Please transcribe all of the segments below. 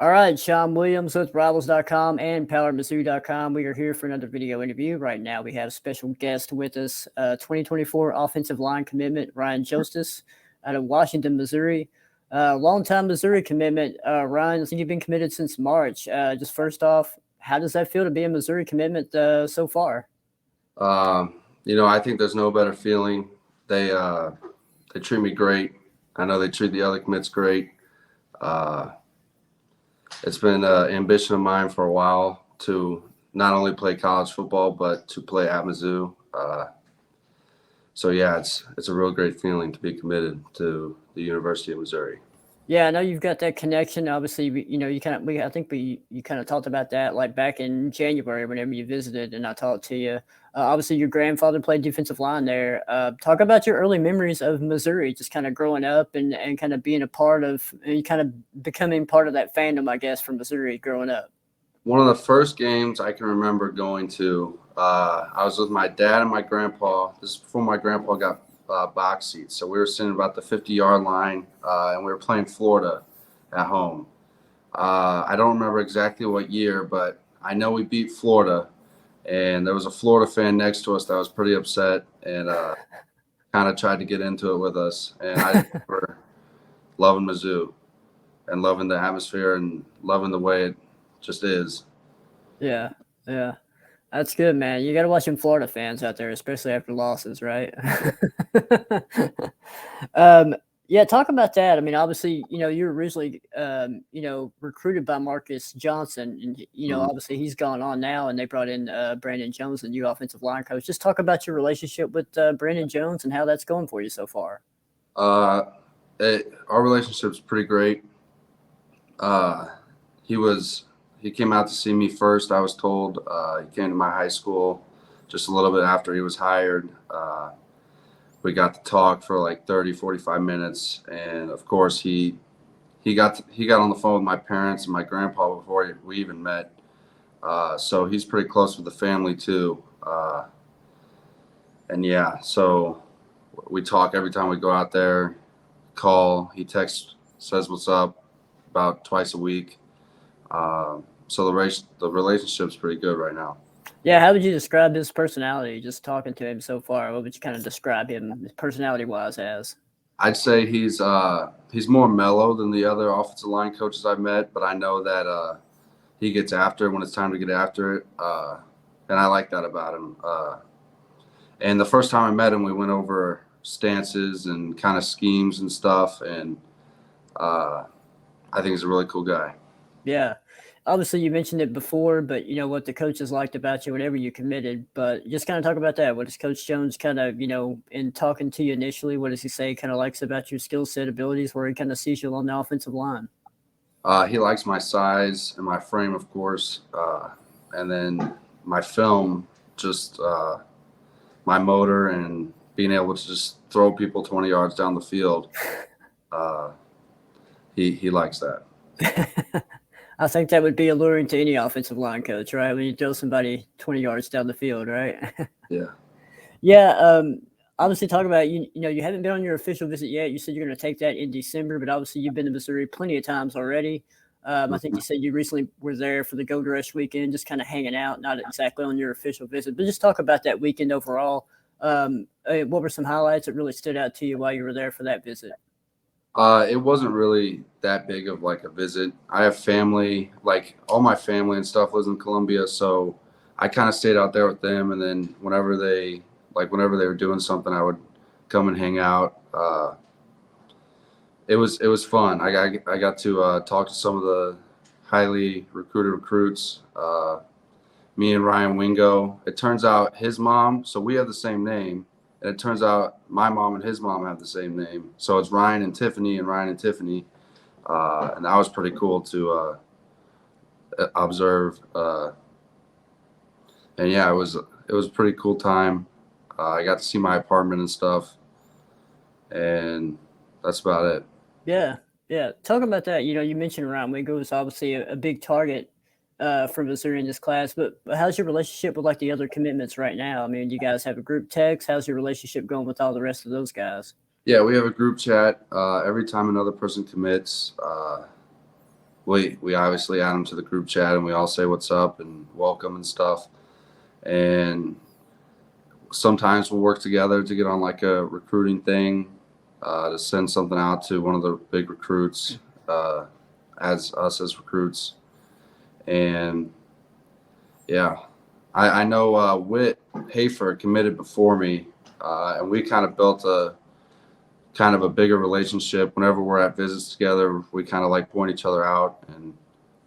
All right, Sean Williams with Rivals.com and PowerMizzou.com. We are here for another video interview. Right now, we have special guest with us, 2024 offensive line commitment, Ryan Jostes out of Washington, Missouri. Longtime Missouri commitment. Ryan, I think you've been committed since March. Just first off, how does that feel to be a Missouri commitment so far? I think there's no better feeling. They treat me great. I know they treat the other commits great. Uh, it's been an ambition of mine for a while to not only play college football but to play at Mizzou. So yeah, it's a real great feeling to be committed to the University of Missouri. Yeah, I know you've got that connection. Obviously, you kind of I think you kind of talked about that like back in January whenever you visited, and I talked to you. Obviously, your grandfather played defensive line there. Talk about your early memories of Missouri, just kind of growing up and kind of being a part of, and kind of becoming part of that fandom, I guess, from Missouri growing up. One of the first games I can remember going to, I was with my dad and my grandpa. This is before my grandpa got box seats. So we were sitting about the 50-yard line, and we were playing Florida at home. I don't remember exactly what year, but I know we beat Florida, and there was a Florida fan next to us that was pretty upset and kind of tried to get into it with us. And I remember loving Mizzou and loving the atmosphere and loving the way it just is. Yeah, yeah. That's good, man. You got to watch some Florida fans out there, especially after losses, right? um, yeah, talk about that. I mean, obviously, you were originally, recruited by Marcus Johnson, and Mhm. obviously he's gone on now, and they brought in Brandon Jones, the new offensive line coach. Just talk about your relationship with Brandon Jones and how that's going for you so far. Uh, our relationship's pretty great. Uh, he came out to see me first. I was told he came to my high school just a little bit after he was hired. We got to talk for like 30, 45 minutes, and of course he got on the phone with my parents and my grandpa before we even met. So he's pretty close with the family too. And yeah, so we talk every time we go out there. Call. He texts, says what's up about twice a week. So the relationship's pretty good right now. Yeah, how would you describe his personality? Just talking to him so far, what would you kind of describe him personality wise as? I'd say he's more mellow than the other offensive line coaches I've met, but I know that he gets after it when it's time to get after it, and I like that about him. And the first time I met him, we went over stances and kind of schemes and stuff, and uh, I think he's a really cool guy. Yeah. Obviously, you mentioned it before, but what the coaches liked about you whenever you committed. But just kind of talk about that. What does Coach Jones kind of, in talking to you initially, what does he say kind of likes about your skill set, abilities, where he kind of sees you on the offensive line? He likes my size and my frame, of course, and then my film, just my motor and being able to just throw people 20 yards down the field. Uh, he likes that. I think that would be alluring to any offensive line coach, right? When you throw somebody 20 yards down the field, right? Yeah. Yeah. Obviously, talk about you haven't been on your official visit yet. You said you're going to take that in December, but obviously you've been to Missouri plenty of times already. I think Mhm. you said you recently were there for the Gold Rush weekend, just kind of hanging out, not exactly on your official visit, but just talk about that weekend overall. What were some highlights that really stood out to you while you were there for that visit? It wasn't really that big of like a visit. I have family, like all my family and stuff lives in Columbia, so I kind of stayed out there with them, and then whenever they were doing something, I would come and hang out. It was fun. I got to talk to some of the highly recruited recruits. Me and Ryan Wingo. It turns out his mom, so we have the same name, and it turns out my mom and his mom have the same name. So it's Ryan and Tiffany and Ryan and Tiffany, and that was pretty cool to observe. And yeah, it was a pretty cool time. I got to see my apartment and stuff, and that's about it. Yeah, yeah. Talking about that, you mentioned Ryan Wingo is obviously a big target for Missouri in this class, but how's your relationship with like the other commitments right now? I mean, do you guys have a group text? How's your relationship going with all the rest of those guys? Yeah, we have a group chat. Every time another person commits, we obviously add him to the group chat, and we all say what's up and welcome and stuff. And sometimes we'll work together to get on like a recruiting thing, to send something out to one of the big recruits, as us as recruits. And yeah, I know Whit Hafer committed before me, and we kind of built a kind of a bigger relationship. Whenever we're at visits together, we kind of like point each other out and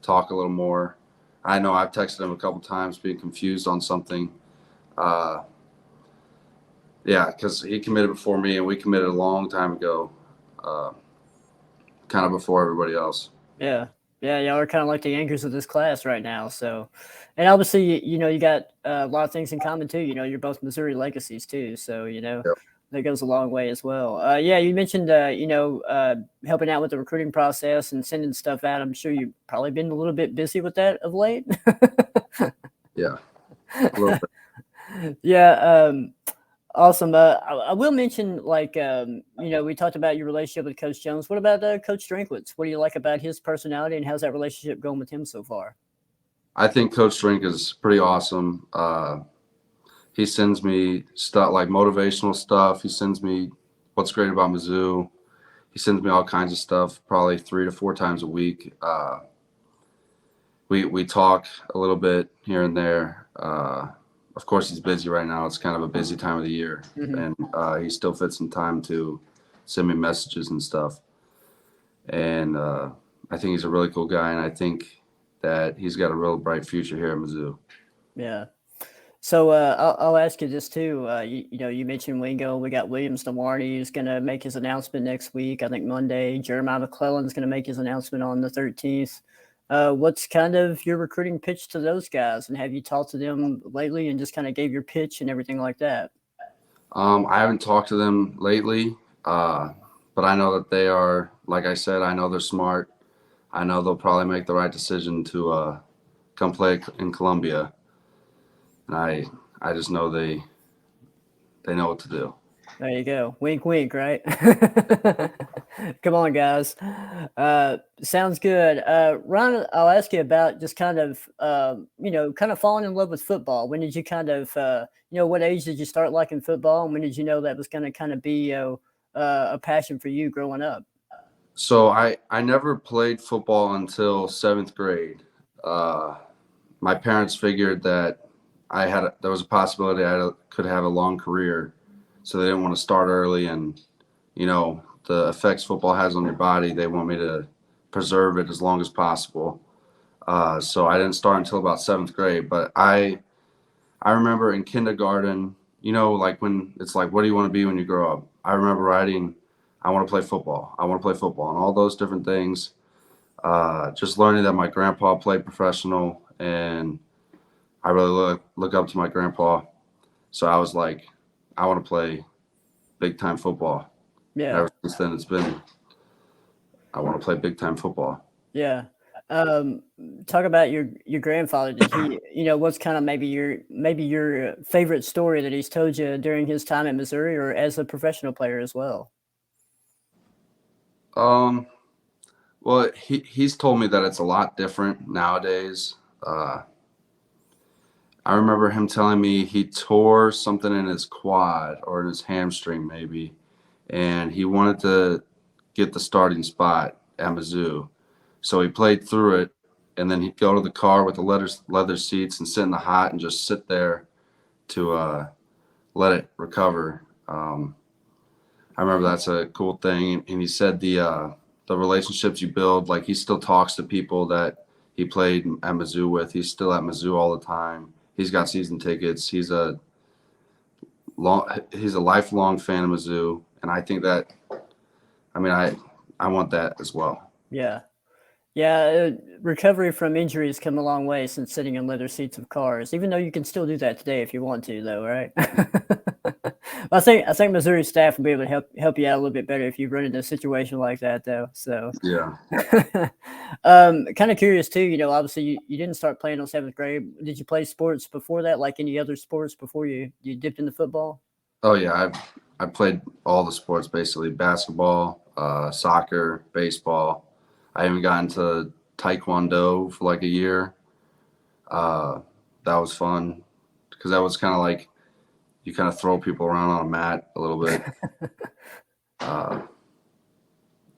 talk a little more. I know I've texted him a couple times being confused on something. Yeah, because he committed before me, and we committed a long time ago, kind of before everybody else. Yeah. Yeah, y'all are kind of like the anchors of this class right now. So, and obviously, you got a lot of things in common too. You're both Missouri legacies too. So, Yep. that goes a long way as well. Yeah, you mentioned, helping out with the recruiting process and sending stuff out. I'm sure you've probably been a little bit busy with that of late. Yeah, a little bit. Yeah. Awesome. I will mention, like, we talked about your relationship with Coach Jones. What about Coach Drinkwitz? What do you like about his personality, and how's that relationship going with him so far? I think Coach Drink is pretty awesome. He sends me stuff like motivational stuff. He sends me what's great about Mizzou. He sends me all kinds of stuff, probably 3 to 4 times a week. We talk a little bit here and there. Of course, he's busy right now. It's kind of a busy time of the year, and he still fits some time to send me messages and stuff. And I think he's a really cool guy, and I think that he's got a real bright future here at Mizzou. Yeah. So I'll ask you this too. You mentioned Wingo. We got Williams Dewarney who's going to make his announcement next week. I think Monday. Jeremiah McClellan's going to make his announcement on the 13th. What's kind of your recruiting pitch to those guys, and have you talked to them lately and just kind of gave your pitch and everything like that? I haven't talked to them lately, but I know that they are, like I said, I know they're smart. I know they'll probably make the right decision to come play in Columbia. And I just know they know what to do. There you go. Wink, wink, right? Come on, guys. Sounds good. Ron, I'll ask you about just kind of, kind of falling in love with football. When did you kind of, what age did you start liking football? And when did you know that was going to kind of be a passion for you growing up? So I never played football until 7th grade. My parents figured that there was a possibility could have a long career. So they didn't want to start early, and the effects football has on your body, they want me to preserve it as long as possible. So I didn't start until about 7th grade. But I remember in kindergarten, like when it's like, what do you want to be when you grow up? I remember writing, I want to play football. I want to play football, and all those different things. Just learning that my grandpa played professional, and I really look up to my grandpa. So I was like, I want to play big time football. Yeah. And ever since then, it's been, I want to play big time football. Yeah. Talk about your grandfather. Did he, what's kind of maybe your favorite story that he's told you during his time at Missouri or as a professional player as well? Well, he's told me that it's a lot different nowadays. I remember him telling me he tore something in his quad or in his hamstring maybe, and he wanted to get the starting spot at Mizzou. So he played through it, and then he'd go to the car with the leather seats and sit in the hot and just sit there to let it recover. I remember that's a cool thing. And he said the relationships you build, like he still talks to people that he played at Mizzou with. He's still at Mizzou all the time. He's got season tickets. He's a lifelong fan of Mizzou, and I think that, I want that as well. Yeah. Yeah, recovery from injuries come a long way since sitting in leather seats of cars. Even though you can still do that today if you want to, though, right? I think Missouri staff will be able to help you out a little bit better if you run into a situation like that, though. So Yeah. Kind of curious too. Obviously you didn't start playing on 7th grade. Did you play sports before that, like any other sports before you dipped into football? Oh yeah, I played all the sports basically: basketball, soccer, baseball. I even got into Taekwondo for like a year. That was fun because that was kind of like you kind of throw people around on a mat a little bit.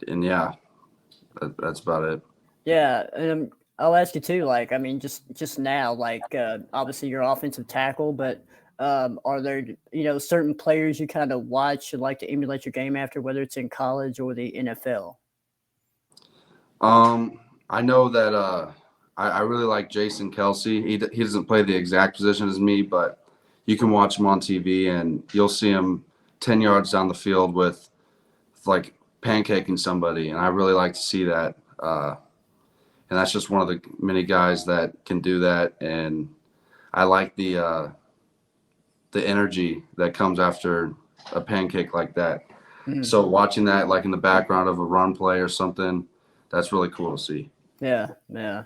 And yeah, that's about it. Yeah, and I'll ask you too. Like, I mean, just now, like, obviously you're offensive tackle, but are there certain players you kind of watch and like to emulate your game after, whether it's in college or the NFL? I know that I really like Jason Kelsey. He doesn't play the exact position as me, but you can watch him on TV and you'll see him 10 yards down the field with like pancaking somebody, and I really like to see that. And that's just one of the many guys that can do that. And I like the energy that comes after a pancake like that. Mhm. So watching that like in the background of a run play or something, that's really cool to see. Yeah, yeah.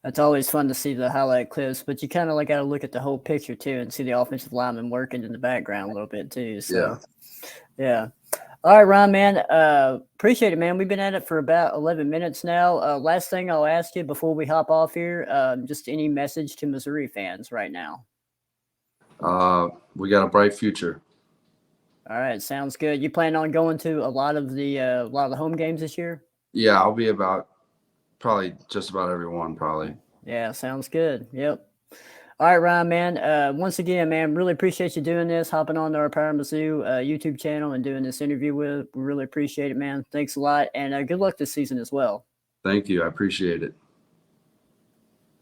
It's always fun to see the highlight clips, but you kind of like got to look at the whole picture too and see the offensive lineman working in the background a little bit too. Yeah. So, yeah. All right, Ron, man. Appreciate it, man. We've been at it for about 11 minutes now. Last thing I'll ask you before we hop off here, just any message to Missouri fans right now. We got a bright future. All right, sounds good. You plan on going to a lot of the home games this year? Yeah, I'll be about probably just about everyone probably. Yeah, sounds good. Yep. All right, Ryan, man. Once again, man, really appreciate you doing this, hopping on to our Power Mizzou YouTube channel and doing this interview with. We really appreciate it, man. Thanks a lot, and good luck this season as well. Thank you. I appreciate it.